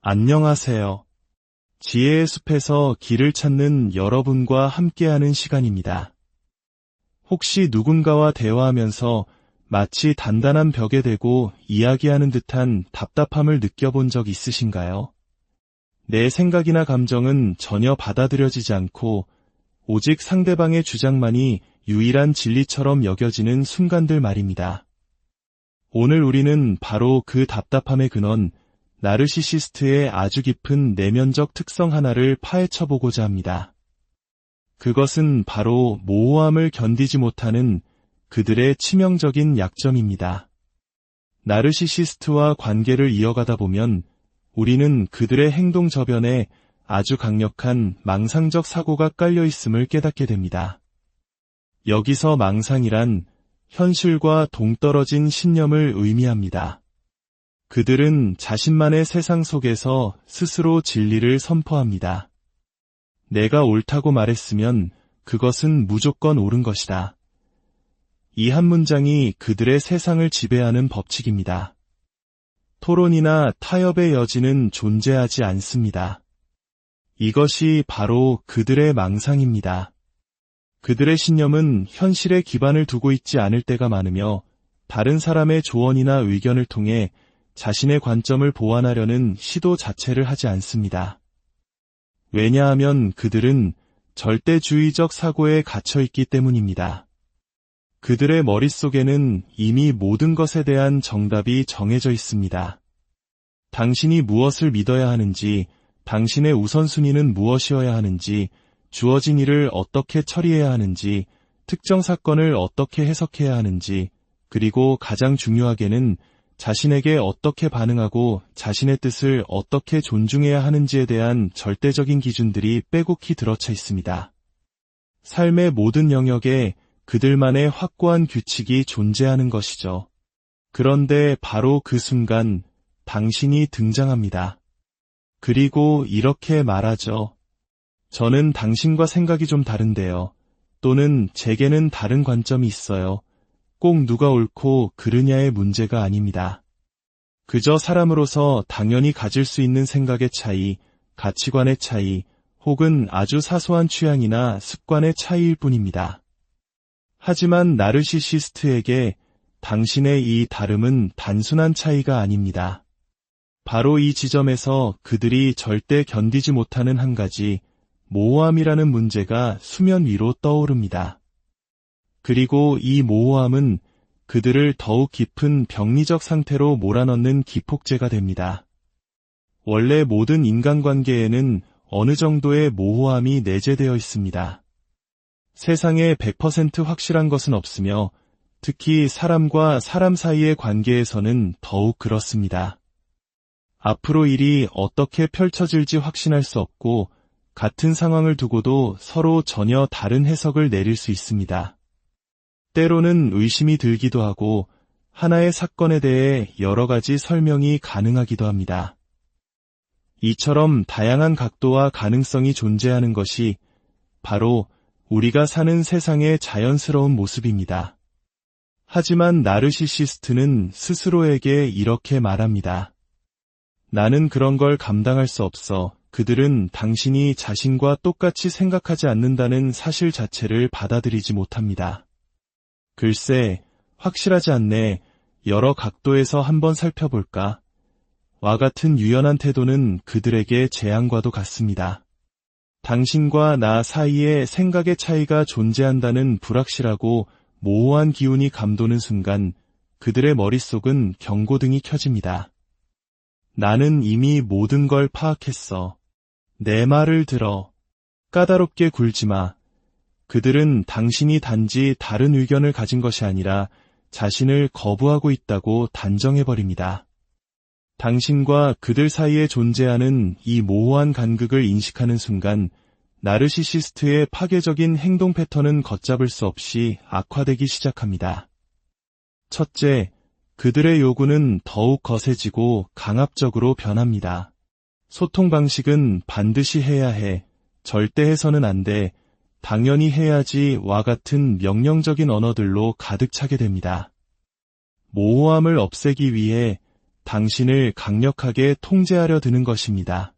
안녕하세요. 지혜의 숲에서 길을 찾는 여러분과 함께하는 시간입니다. 혹시 누군가와 대화하면서 마치 단단한 벽에 대고 이야기하는 듯한 답답함을 느껴본 적 있으신가요? 내 생각이나 감정은 전혀 받아들여지지 않고 오직 상대방의 주장만이 유일한 진리처럼 여겨지는 순간들 말입니다. 오늘 우리는 바로 그 답답함의 근원, 나르시시스트의 아주 깊은 내면적 특성 하나를 파헤쳐보고자 합니다. 그것은 바로 모호함을 견디지 못하는 그들의 치명적인 약점입니다. 나르시시스트와 관계를 이어가다 보면 우리는 그들의 행동 저변에 아주 강력한 망상적 사고가 깔려 있음을 깨닫게 됩니다. 여기서 망상이란 현실과 동떨어진 신념을 의미합니다. 그들은 자신만의 세상 속에서 스스로 진리를 선포합니다. 내가 옳다고 말했으면 그것은 무조건 옳은 것이다. 이 한 문장이 그들의 세상을 지배하는 법칙입니다. 토론이나 타협의 여지는 존재하지 않습니다. 이것이 바로 그들의 망상입니다. 그들의 신념은 현실에 기반을 두고 있지 않을 때가 많으며 다른 사람의 조언이나 의견을 통해 자신의 관점을 보완하려는 시도 자체를 하지 않습니다. 왜냐하면 그들은 절대주의적 사고에 갇혀 있기 때문입니다. 그들의 머릿속에는 이미 모든 것에 대한 정답이 정해져 있습니다. 당신이 무엇을 믿어야 하는지, 당신의 우선순위는 무엇이어야 하는지, 주어진 일을 어떻게 처리해야 하는지, 특정 사건을 어떻게 해석해야 하는지, 그리고 가장 중요하게는 자신에게 어떻게 반응하고 자신의 뜻을 어떻게 존중해야 하는지에 대한 절대적인 기준들이 빼곡히 들어차 있습니다. 삶의 모든 영역에 그들만의 확고한 규칙이 존재하는 것이죠. 그런데 바로 그 순간 당신이 등장합니다. 그리고 이렇게 말하죠. 저는 당신과 생각이 좀 다른데요. 또는 제게는 다른 관점이 있어요. 꼭 누가 옳고 그르냐의 문제가 아닙니다. 그저 사람으로서 당연히 가질 수 있는 생각의 차이, 가치관의 차이, 혹은 아주 사소한 취향이나 습관의 차이일 뿐입니다. 하지만 나르시시스트에게 당신의 이 다름은 단순한 차이가 아닙니다. 바로 이 지점에서 그들이 절대 견디지 못하는 한 가지, 모호함이라는 문제가 수면 위로 떠오릅니다. 그리고 이 모호함은 그들을 더욱 깊은 병리적 상태로 몰아넣는 기폭제가 됩니다. 원래 모든 인간관계에는 어느 정도의 모호함이 내재되어 있습니다. 세상에 100% 확실한 것은 없으며 특히 사람과 사람 사이의 관계에서는 더욱 그렇습니다. 앞으로 일이 어떻게 펼쳐질지 확신할 수 없고 같은 상황을 두고도 서로 전혀 다른 해석을 내릴 수 있습니다. 때로는 의심이 들기도 하고 하나의 사건에 대해 여러 가지 설명이 가능하기도 합니다. 이처럼 다양한 각도와 가능성이 존재하는 것이 바로 우리가 사는 세상의 자연스러운 모습입니다. 하지만 나르시시스트는 스스로에게 이렇게 말합니다. 나는 그런 걸 감당할 수 없어. 그들은 당신이 자신과 똑같이 생각하지 않는다는 사실 자체를 받아들이지 못합니다. 글쎄, 확실하지 않네. 여러 각도에서 한번 살펴볼까? 와 같은 유연한 태도는 그들에게 재앙과도 같습니다. 당신과 나 사이에 생각의 차이가 존재한다는 불확실하고 모호한 기운이 감도는 순간 그들의 머릿속은 경고등이 켜집니다. 나는 이미 모든 걸 파악했어. 내 말을 들어. 까다롭게 굴지 마. 그들은 당신이 단지 다른 의견을 가진 것이 아니라 자신을 거부하고 있다고 단정해버립니다. 당신과 그들 사이에 존재하는 이 모호한 간극을 인식하는 순간 나르시시스트의 파괴적인 행동 패턴은 걷잡을 수 없이 악화되기 시작합니다. 첫째, 그들의 요구는 더욱 거세지고 강압적으로 변합니다. 소통 방식은 반드시 해야 해, 절대 해서는 안 돼, 당연히 해야지와 같은 명령적인 언어들로 가득 차게 됩니다. 모호함을 없애기 위해 당신을 강력하게 통제하려 드는 것입니다.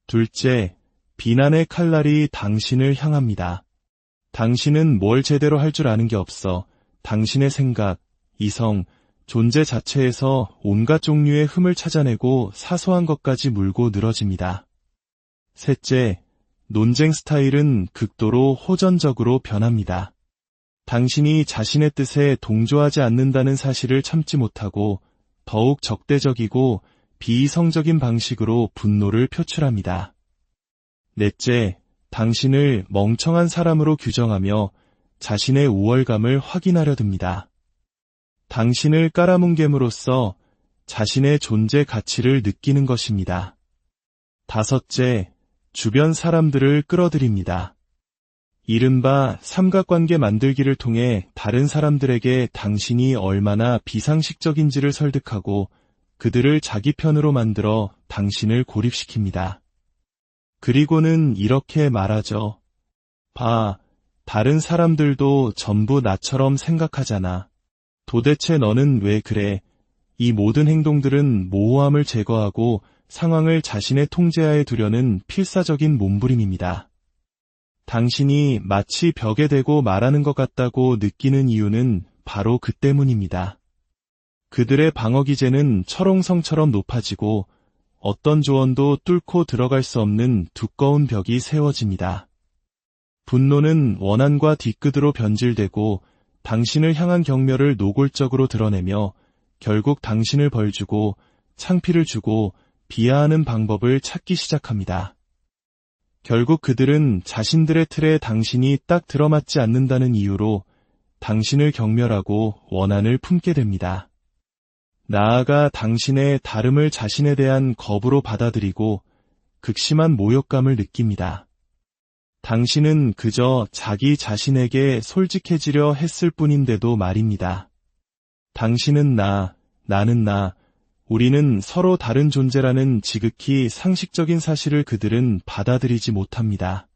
둘째, 비난의 칼날이 당신을 향합니다. 당신은 뭘 제대로 할 줄 아는 게 없어 당신의 생각, 이성, 존재 자체에서 온갖 종류의 흠을 찾아내고 사소한 것까지 물고 늘어집니다. 셋째, 논쟁 스타일은 극도로 호전적으로 변합니다. 당신이 자신의 뜻에 동조하지 않는다는 사실을 참지 못하고 더욱 적대적이고 비이성적인 방식으로 분노를 표출합니다. 넷째, 당신을 멍청한 사람으로 규정하며 자신의 우월감을 확인하려 듭니다. 당신을 깔아뭉갰으로써 자신의 존재 가치를 느끼는 것입니다. 다섯째, 주변 사람들을 끌어들입니다. 이른바 삼각관계 만들기를 통해 다른 사람들에게 당신이 얼마나 비상식적인지를 설득하고 그들을 자기 편으로 만들어 당신을 고립시킵니다. 그리고는 이렇게 말하죠. 봐, 다른 사람들도 전부 나처럼 생각하잖아. 도대체 너는 왜 그래? 이 모든 행동들은 모호함을 제거하고 상황을 자신의 통제하에 두려는 필사적인 몸부림입니다. 당신이 마치 벽에 대고 말하는 것 같다고 느끼는 이유는 바로 그 때문입니다. 그들의 방어 기제는 철옹성처럼 높아지고 어떤 조언도 뚫고 들어갈 수 없는 두꺼운 벽이 세워집니다. 분노는 원한과 뒤끝으로 변질되고 당신을 향한 경멸을 노골적으로 드러내며 결국 당신을 벌주고 창피를 주고 비하하는 방법을 찾기 시작합니다. 결국 그들은 자신들의 틀에 당신이 딱 들어맞지 않는다는 이유로 당신을 경멸하고 원한을 품게 됩니다. 나아가 당신의 다름을 자신에 대한 겁으로 받아들이고 극심한 모욕감을 느낍니다. 당신은 그저 자기 자신에게 솔직해지려 했을 뿐인데도 말입니다. 당신은 나, 나는 나, 우리는 서로 다른 존재라는 지극히 상식적인 사실을 그들은 받아들이지 못합니다.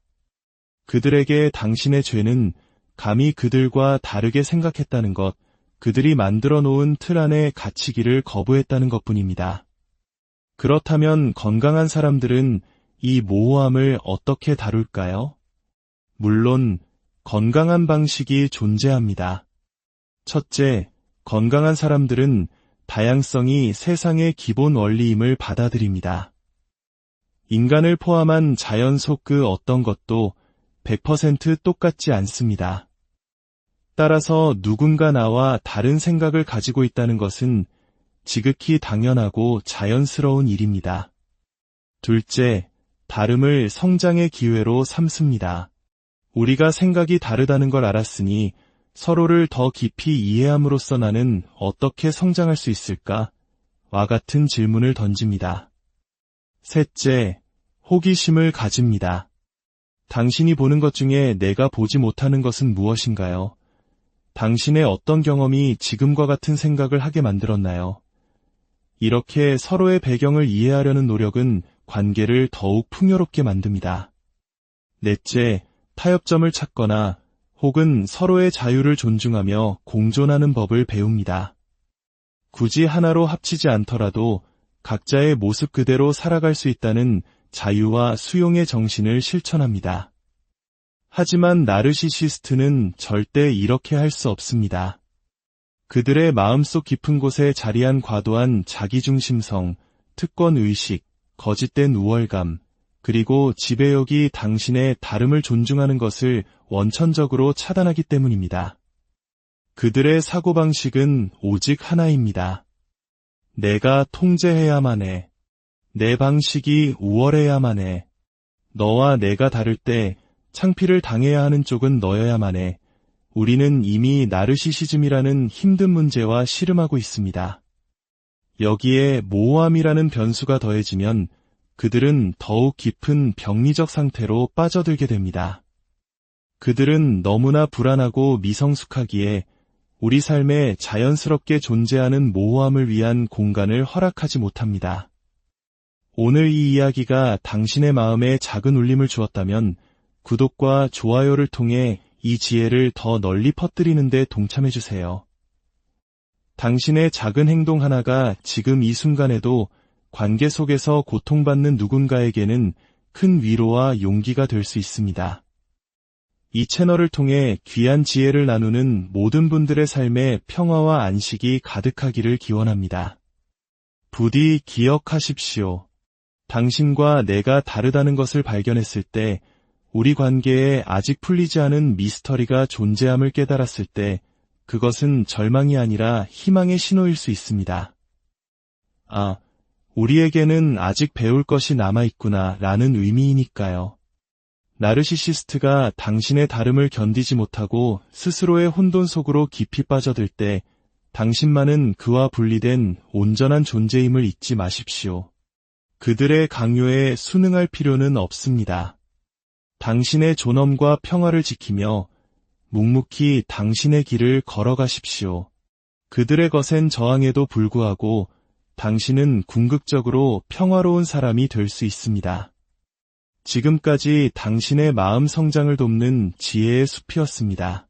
그들에게 당신의 죄는 감히 그들과 다르게 생각했다는 것, 그들이 만들어 놓은 틀 안에 갇히기를 거부했다는 것뿐입니다. 그렇다면 건강한 사람들은 이 모호함을 어떻게 다룰까요? 물론 건강한 방식이 존재합니다. 첫째, 건강한 사람들은 다양성이 세상의 기본 원리임을 받아들입니다. 인간을 포함한 자연 속 그 어떤 것도 100% 똑같지 않습니다. 따라서 누군가 나와 다른 생각을 가지고 있다는 것은 지극히 당연하고 자연스러운 일입니다. 둘째, 다름을 성장의 기회로 삼습니다. 우리가 생각이 다르다는 걸 알았으니 서로를 더 깊이 이해함으로써 나는 어떻게 성장할 수 있을까? 와 같은 질문을 던집니다. 셋째, 호기심을 가집니다. 당신이 보는 것 중에 내가 보지 못하는 것은 무엇인가요? 당신의 어떤 경험이 지금과 같은 생각을 하게 만들었나요? 이렇게 서로의 배경을 이해하려는 노력은 관계를 더욱 풍요롭게 만듭니다. 넷째, 타협점을 찾거나 혹은 서로의 자유를 존중하며 공존하는 법을 배웁니다. 굳이 하나로 합치지 않더라도 각자의 모습 그대로 살아갈 수 있다는 자유와 수용의 정신을 실천합니다. 하지만 나르시시스트는 절대 이렇게 할 수 없습니다. 그들의 마음속 깊은 곳에 자리한 과도한 자기중심성, 특권의식, 거짓된 우월감, 그리고 지배욕이 당신의 다름을 존중하는 것을 원천적으로 차단하기 때문입니다. 그들의 사고방식은 오직 하나입니다. 내가 통제해야만 해. 내 방식이 우월해야만 해. 너와 내가 다를 때 창피를 당해야 하는 쪽은 너여야만 해. 우리는 이미 나르시시즘이라는 힘든 문제와 씨름하고 있습니다. 여기에 모호함이라는 변수가 더해지면 그들은 더욱 깊은 병리적 상태로 빠져들게 됩니다. 그들은 너무나 불안하고 미성숙하기에 우리 삶에 자연스럽게 존재하는 모호함을 위한 공간을 허락하지 못합니다. 오늘 이 이야기가 당신의 마음에 작은 울림을 주었다면 구독과 좋아요를 통해 이 지혜를 더 널리 퍼뜨리는 데 동참해주세요. 당신의 작은 행동 하나가 지금 이 순간에도 관계 속에서 고통받는 누군가에게는 큰 위로와 용기가 될 수 있습니다. 이 채널을 통해 귀한 지혜를 나누는 모든 분들의 삶에 평화와 안식이 가득하기를 기원합니다. 부디 기억하십시오. 당신과 내가 다르다는 것을 발견했을 때, 우리 관계에 아직 풀리지 않은 미스터리가 존재함을 깨달았을 때, 그것은 절망이 아니라 희망의 신호일 수 있습니다. 우리에게는 아직 배울 것이 남아있구나 라는 의미이니까요. 나르시시스트가 당신의 다름을 견디지 못하고 스스로의 혼돈 속으로 깊이 빠져들 때, 당신만은 그와 분리된 온전한 존재임을 잊지 마십시오. 그들의 강요에 순응할 필요는 없습니다. 당신의 존엄과 평화를 지키며 묵묵히 당신의 길을 걸어가십시오. 그들의 거센 저항에도 불구하고 당신은 궁극적으로 평화로운 사람이 될 수 있습니다. 지금까지 당신의 마음 성장을 돕는 지혜의 숲이었습니다.